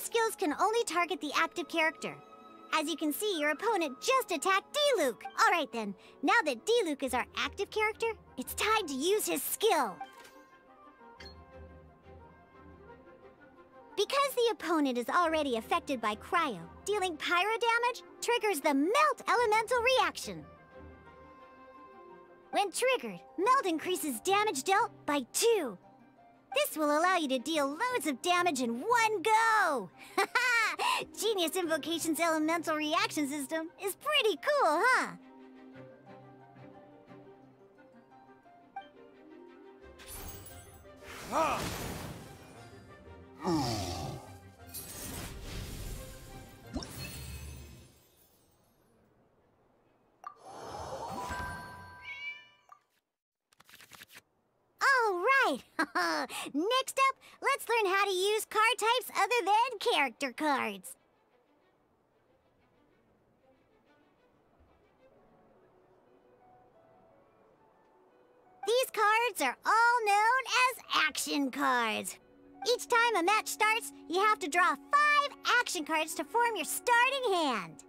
Those skills can only target the active character. As you can see, your opponent just attacked D-Luke. All right then, now that D-Luke is our active character, it's time to use his skill. Because the opponent is already affected by Cryo, dealing pyro damage triggers the Melt elemental reaction. When triggered, Melt increases damage dealt by 2. This will allow you to deal loads of damage in one go! Haha! Genius Invocation's elemental reaction system is pretty cool, huh? Next up, let's learn how to use card types other than character cards. These cards are all known as action cards. Each time a match starts, you have to draw 5 action cards to form your starting hand.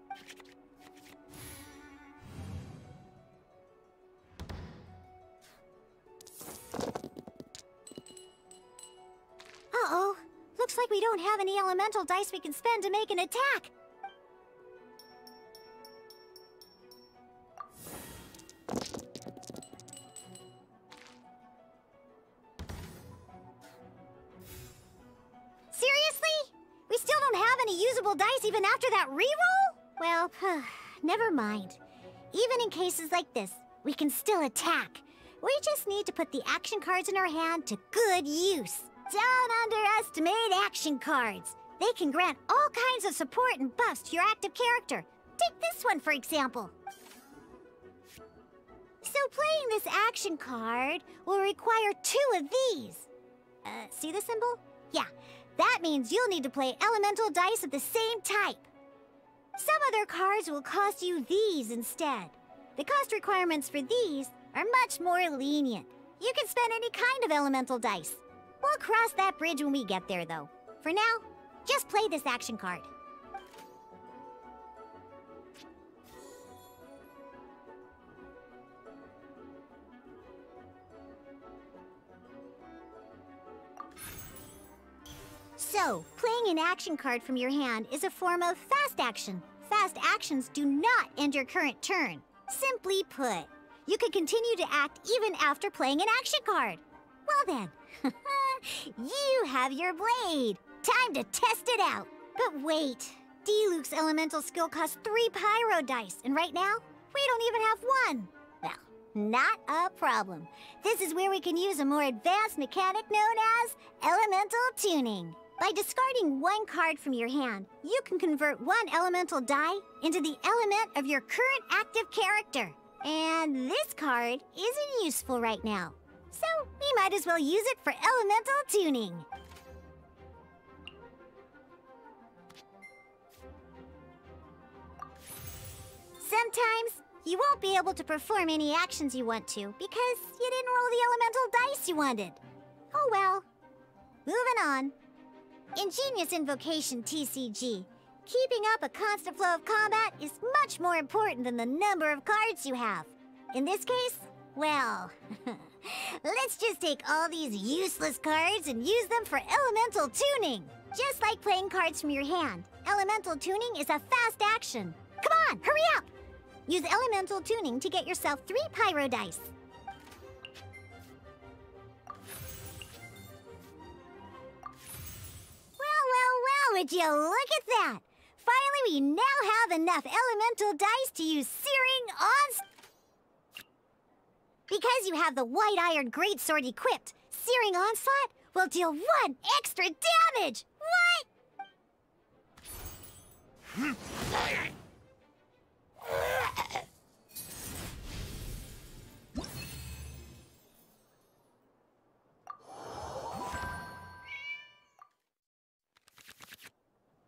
Uh-oh. Looks like we don't have any elemental dice we can spend to make an attack. Seriously? We still don't have any usable dice even after that reroll? Well, never mind. Even in cases like this, we can still attack. We just need to put the action cards in our hand to good use. Don't underestimate action cards. They can grant all kinds of support and buffs to your active character. Take this one, for example. So playing this action card will require 2 of these. See the symbol? Yeah, that means you'll need to play elemental dice of the same type. Some other cards will cost you these instead. The cost requirements for these are much more lenient. You can spend any kind of elemental dice. We'll cross that bridge when we get there, though. For now, just play this action card. So, playing an action card from your hand is a form of fast action. Fast actions do not end your current turn. Simply put, you can continue to act even after playing an action card. Well then, you have your blade. Time to test it out. But wait, D-Luke's elemental skill costs 3 pyro dice, and right now, we don't even have 1. Well, not a problem. This is where we can use a more advanced mechanic known as elemental tuning. By discarding 1 card from your hand, you can convert 1 elemental die into the element of your current active character. And this card isn't useful right now. So, we might as well use it for elemental tuning. Sometimes, you won't be able to perform any actions you want to because you didn't roll the elemental dice you wanted. Oh well. Moving on. In Genius Invocation TCG, keeping up a constant flow of combat is much more important than the number of cards you have. In this case, well, let's just take all these useless cards and use them for elemental tuning. Just like playing cards from your hand, elemental tuning is a fast action. Come on, hurry up! Use elemental tuning to get yourself 3 pyro dice. Well, would you look at that? Finally, we now have enough elemental dice to use Searing Onslaught. Because you have the White Iron Greatsword equipped, Searing Onslaught will deal 1 extra damage! What?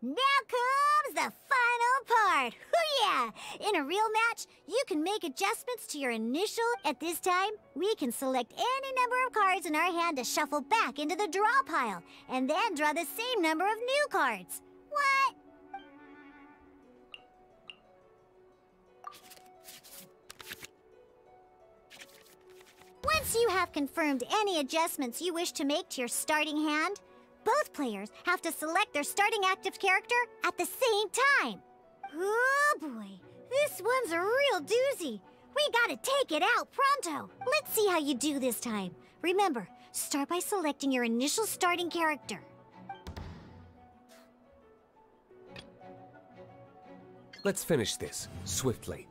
Now comes the final part! Hoo-yeah! In a real match, you can make adjustments to your initial. At this time, we can select any number of cards in our hand to shuffle back into the draw pile, and then draw the same number of new cards. What? Once you have confirmed any adjustments you wish to make to your starting hand, both players have to select their starting active character at the same time. Oh boy, this one's a real doozy. We gotta take it out pronto. Let's see how you do this time. Remember, start by selecting your initial starting character. Let's finish this swiftly.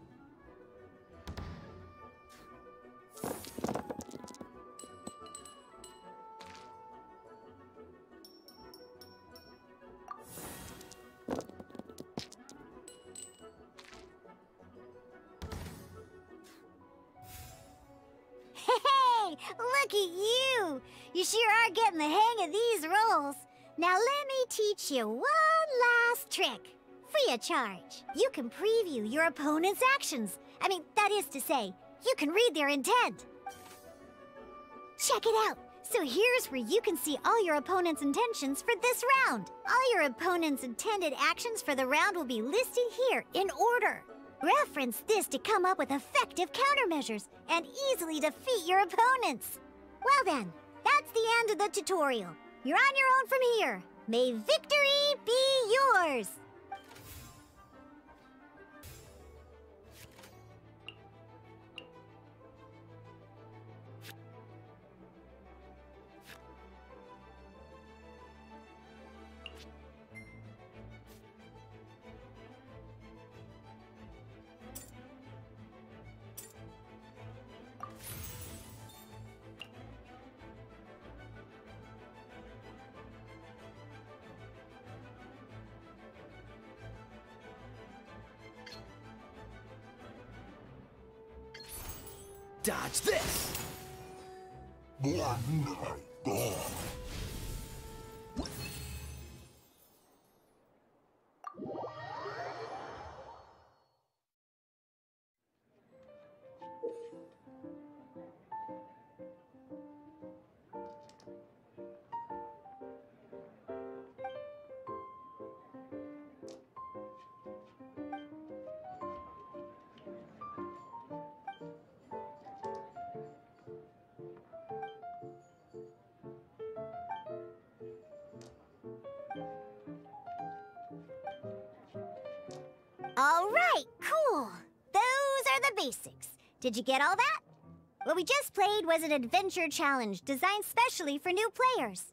Hey, look at you! You sure are getting the hang of these rolls. Now let me teach you one last trick. Free of charge. You can preview your opponent's actions. I mean, that is to say, you can read their intent. Check it out. So here's where you can see all your opponent's intentions for this round. All your opponent's intended actions for the round will be listed here in order. Reference this to come up with effective countermeasures and easily defeat your opponents. Well then, that's the end of the tutorial. You're on your own from here. May victory be yours! Dodge this! All right, cool. Those are the basics. Did you get all that? What we just played was an adventure challenge designed specially for new players.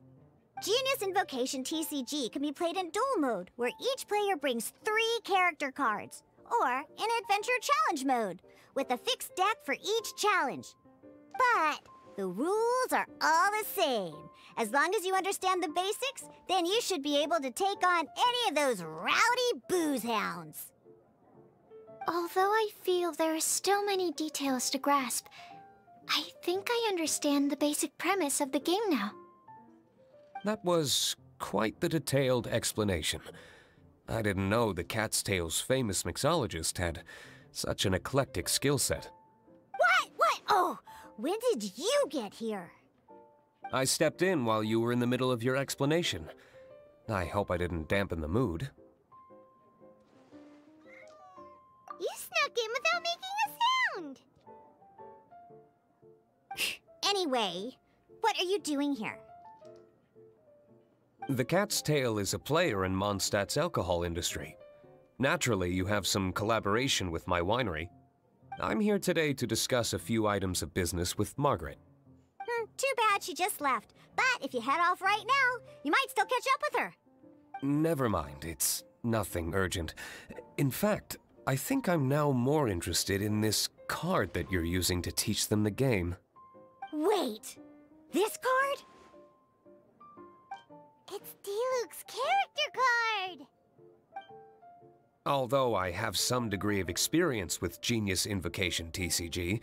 Genius Invocation TCG can be played in duel mode, where each player brings 3 character cards, or in adventure challenge mode, with a fixed deck for each challenge. But the rules are all the same. As long as you understand the basics, then you should be able to take on any of those rowdy booze hounds. Although I feel there are still many details to grasp, I think I understand the basic premise of the game now. That was quite the detailed explanation. I didn't know the Cat's Tail's famous mixologist had such an eclectic skill set. What? Oh, when did you get here? I stepped in while you were in the middle of your explanation. I hope I didn't dampen the mood. You snuck in without making a sound! Anyway, what are you doing here? The Cat's Tail is a player in Mondstadt's alcohol industry. Naturally, you have some collaboration with my winery. I'm here today to discuss a few items of business with Margaret. Too bad she just left. But if you head off right now, you might still catch up with her. Never mind, it's nothing urgent. In fact, I think I'm now more interested in this card that you're using to teach them the game. Wait, this card? It's Diluc's character card! Although I have some degree of experience with Genius Invocation TCG,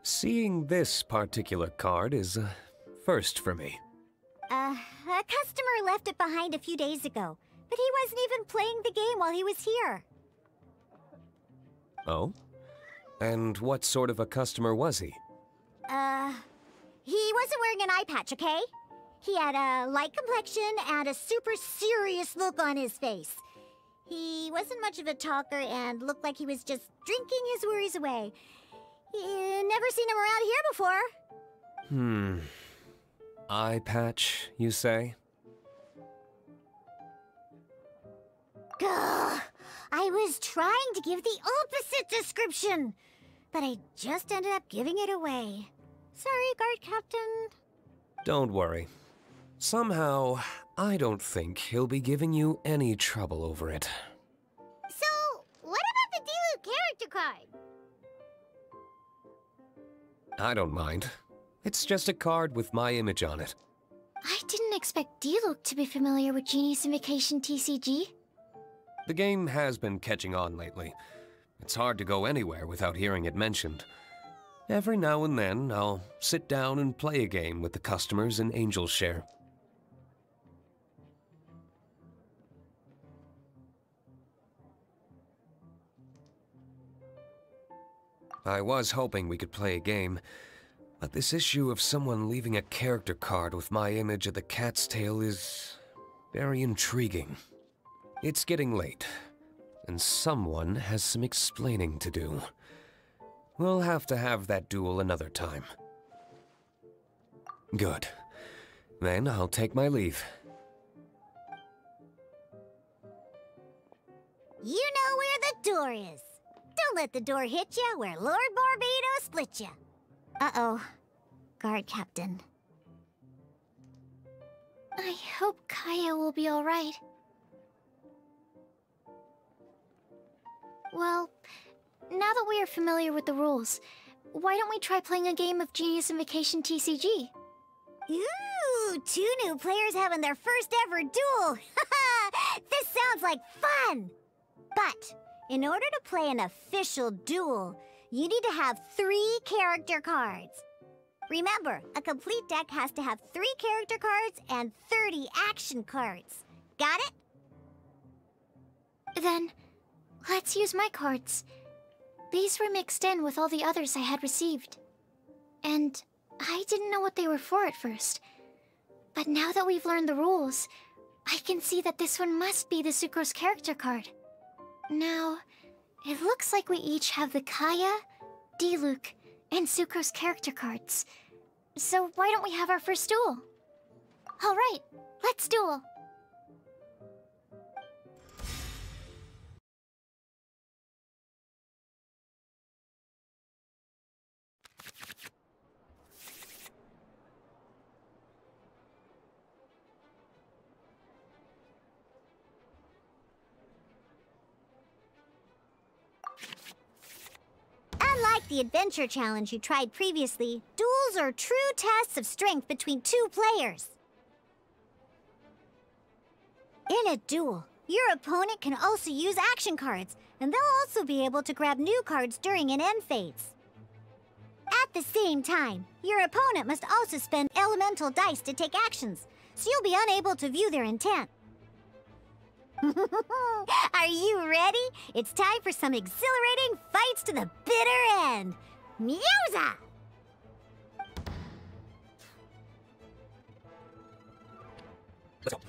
seeing this particular card is a first for me. A customer left it behind a few days ago, but he wasn't even playing the game while he was here. Oh? And what sort of a customer was he? He wasn't wearing an eye patch, okay? He had a light complexion and a super serious look on his face. He wasn't much of a talker and looked like he was just drinking his worries away. Never seen him around here before. Eye patch, you say? Gah! I was trying to give the opposite description, but I just ended up giving it away. Sorry, guard captain. Don't worry. Somehow, I don't think he'll be giving you any trouble over it. So, what about the Diluc character card? I don't mind. It's just a card with my image on it. I didn't expect Diluc to be familiar with Genie's Invokation TCG. The game has been catching on lately. It's hard to go anywhere without hearing it mentioned. Every now and then, I'll sit down and play a game with the customers in Angel's Share. I was hoping we could play a game, but this issue of someone leaving a character card with my image of the cat's tail is very intriguing. It's getting late, and someone has some explaining to do. We'll have to have that duel another time. Good. Then I'll take my leave. You know where the door is. Don't let the door hit ya where Lord Barbados split ya. Uh-oh. Guard captain. I hope Kaya will be alright. Well, now that we are familiar with the rules, why don't we try playing a game of Genie's Invokation TCG? Ooh, 2 new players having their first ever duel! This sounds like fun! But, in order to play an official duel, you need to have 3 character cards. Remember, a complete deck has to have 3 character cards and 30 action cards. Got it? Then, let's use my cards. These were mixed in with all the others I had received. And I didn't know what they were for at first. But now that we've learned the rules, I can see that this one must be the Sucrose character card. Now, it looks like we each have the Kaya, Diluc, and Sucrose character cards. So why don't we have our first duel? Alright, let's duel! Unlike the adventure challenge you tried previously, duels are true tests of strength between 2 players. In a duel, your opponent can also use action cards, and they'll also be able to grab new cards during an end phase. At the same time, your opponent must also spend elemental dice to take actions, so you'll be unable to view their intent. Are you ready? It's time for some exhilarating fights to the bitter end. Musa! Let's go.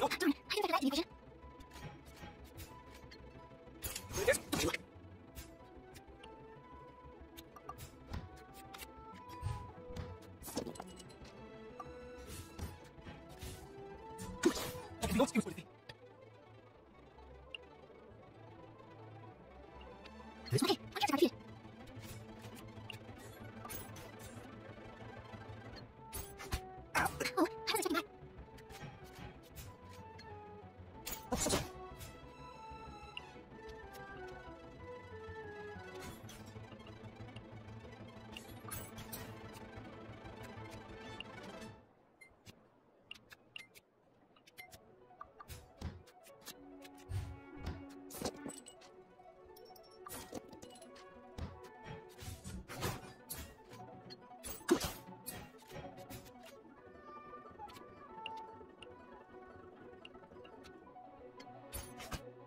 Oh, darn. I didn't factor that into the equation. Okay, one character defeated. Oh, how did I take that?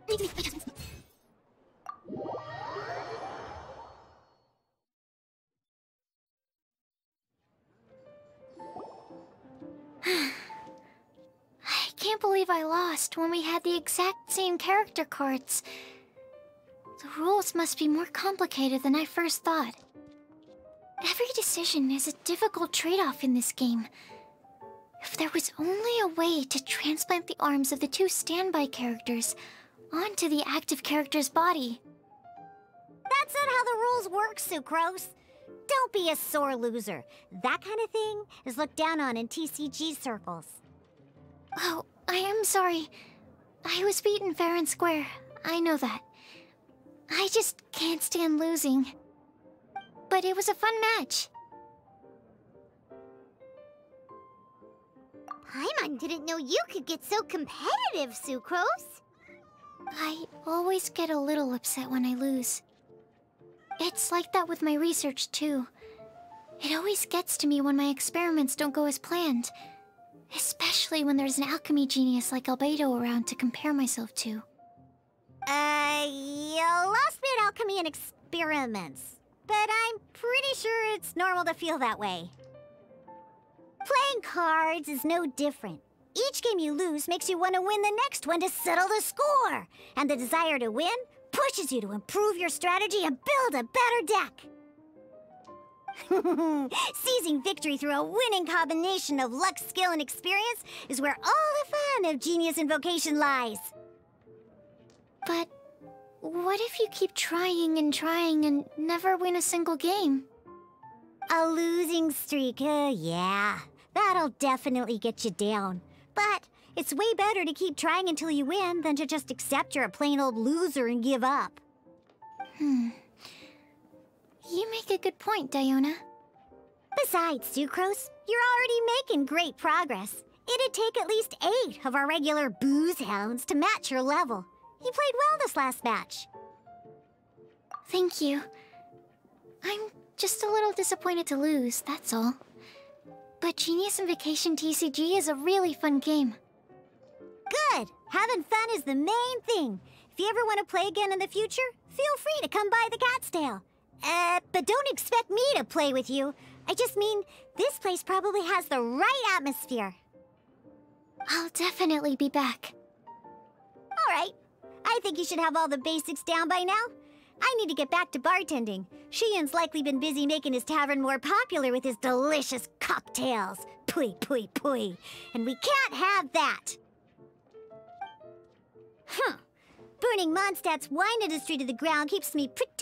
Need to make adjustments. I can't believe I lost when we had the exact same character cards. The rules must be more complicated than I first thought. Every decision is a difficult trade-off in this game. If there was only a way to transplant the arms of the two standby characters onto the active character's body. That's not how the rules work, Sucrose. Don't be a sore loser. That kind of thing is looked down on in TCG circles. Oh, I am sorry. I was beaten fair and square. I know that. I just can't stand losing. But it was a fun match. Paimon didn't know you could get so competitive, Sucrose. I always get a little upset when I lose. It's like that with my research, too. It always gets to me when my experiments don't go as planned. Especially when there's an alchemy genius like Albedo around to compare myself to. You lost me at alchemy and experiments. But I'm pretty sure it's normal to feel that way. Playing cards is no different. Each game you lose makes you want to win the next one to settle the score. And the desire to win pushes you to improve your strategy and build a better deck. Seizing victory through a winning combination of luck, skill, and experience is where all the fun of Genius Invocation lies. But what if you keep trying and never win a single game? A losing streak, yeah. That'll definitely get you down. But it's way better to keep trying until you win than to just accept you're a plain old loser and give up. You make a good point, Diona. Besides, Sucrose, you're already making great progress. It'd take at least 8 of our regular booze hounds to match your level. You played well this last match. Thank you. I'm just a little disappointed to lose, that's all. But Genius Invokation TCG is a really fun game. Good! Having fun is the main thing. If you ever want to play again in the future, feel free to come by the Cat's Tail. But don't expect me to play with you. I just mean, this place probably has the right atmosphere. I'll definitely be back. Alright. I think you should have all the basics down by now. I need to get back to bartending. Shiyan's likely been busy making his tavern more popular with his delicious cocktails. Pui, pui, pui. And we can't have that. Huh. Burning Mondstadt's wine industry to the ground keeps me pretty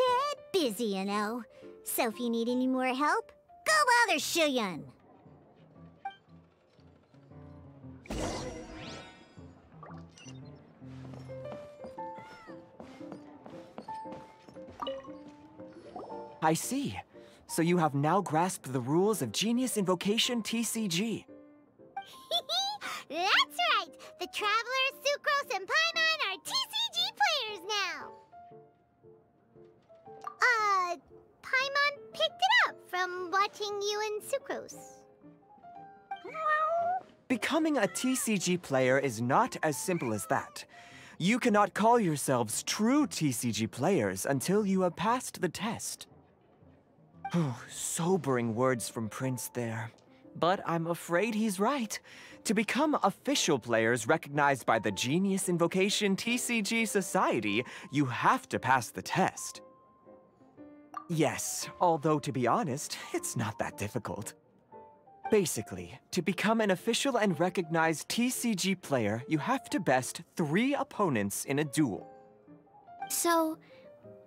busy, you know. So if you need any more help, go bother Shiyan. I see. So you have now grasped the rules of Genius Invocation TCG. That's right! The Travelers, Sucrose, and Paimon are TCG players now! Paimon picked it up from watching you and Sucrose. Becoming a TCG player is not as simple as that. You cannot call yourselves true TCG players until you have passed the test. Oh, sobering words from Prince there. But I'm afraid he's right. To become official players recognized by the Genius Invocation TCG Society, you have to pass the test. Yes, although to be honest, it's not that difficult. Basically, to become an official and recognized TCG player, you have to best 3 opponents in a duel. So,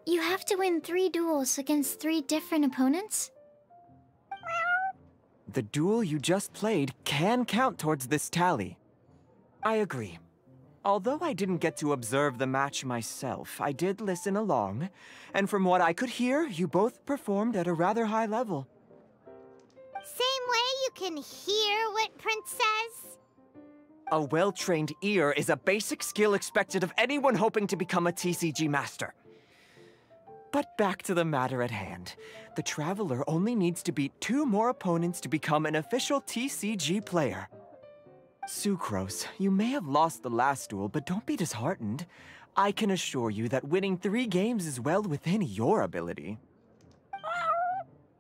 you have to win 3 duels against 3 different opponents? The duel you just played can count towards this tally. I agree. Although I didn't get to observe the match myself, I did listen along, and from what I could hear, you both performed at a rather high level. Same way you can hear what Prince says? A well-trained ear is a basic skill expected of anyone hoping to become a TCG master. But back to the matter at hand. The Traveler only needs to beat 2 more opponents to become an official TCG player. Sucrose, you may have lost the last duel, but don't be disheartened. I can assure you that winning 3 games is well within your ability.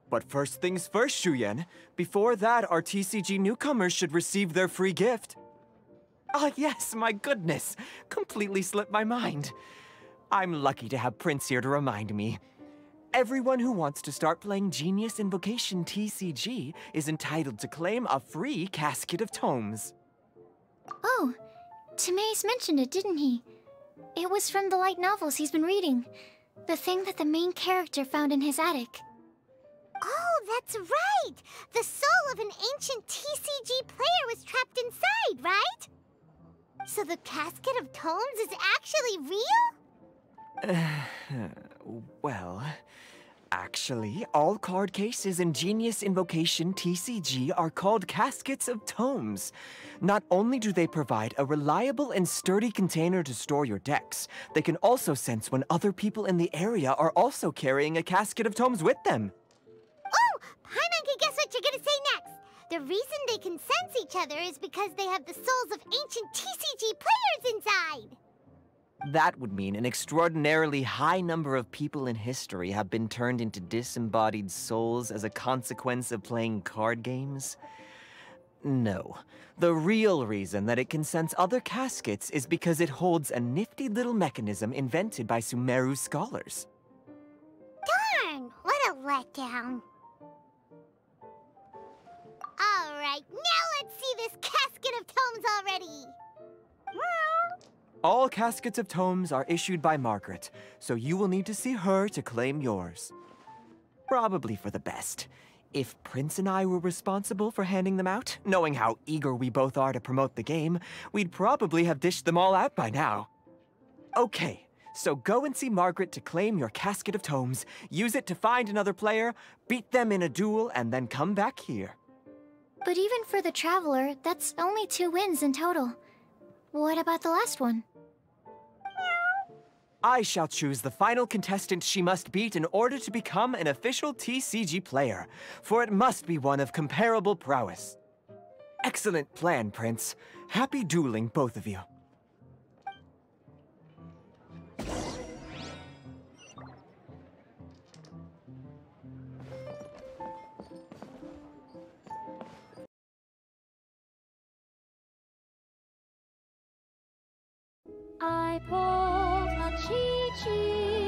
But first things first, Shuyen. Before that, our TCG newcomers should receive their free gift. Ah, yes, my goodness. Completely slipped my mind. I'm lucky to have Prince here to remind me. Everyone who wants to start playing Genius Invocation TCG is entitled to claim a free casket of tomes. Oh, Timaeus mentioned it, didn't he? It was from the light novels he's been reading. The thing that the main character found in his attic. Oh, that's right! The soul of an ancient TCG player was trapped inside, right? So the casket of tomes is actually real? Well, actually, all card cases in Genius Invocation TCG are called caskets of tomes. Not only do they provide a reliable and sturdy container to store your decks, they can also sense when other people in the area are also carrying a casket of tomes with them. Oh! Paimon can guess what you're gonna say next! The reason they can sense each other is because they have the souls of ancient TCG players inside! That would mean an extraordinarily high number of people in history have been turned into disembodied souls as a consequence of playing card games? No. The real reason that it can sense other caskets is because it holds a nifty little mechanism invented by Sumeru scholars. Darn! What a letdown. Alright, now let's see this casket of tomes already! All caskets of tomes are issued by Margaret, so you will need to see her to claim yours. Probably for the best. If Prince and I were responsible for handing them out, knowing how eager we both are to promote the game, we'd probably have dished them all out by now. Okay, so go and see Margaret to claim your casket of tomes, use it to find another player, beat them in a duel, and then come back here. But even for the Traveler, that's only 2 wins in total. What about the last one? I shall choose the final contestant she must beat in order to become an official TCG player, for it must be one of comparable prowess. Excellent plan, Prince. Happy dueling, both of you. I pulled a cheat sheet.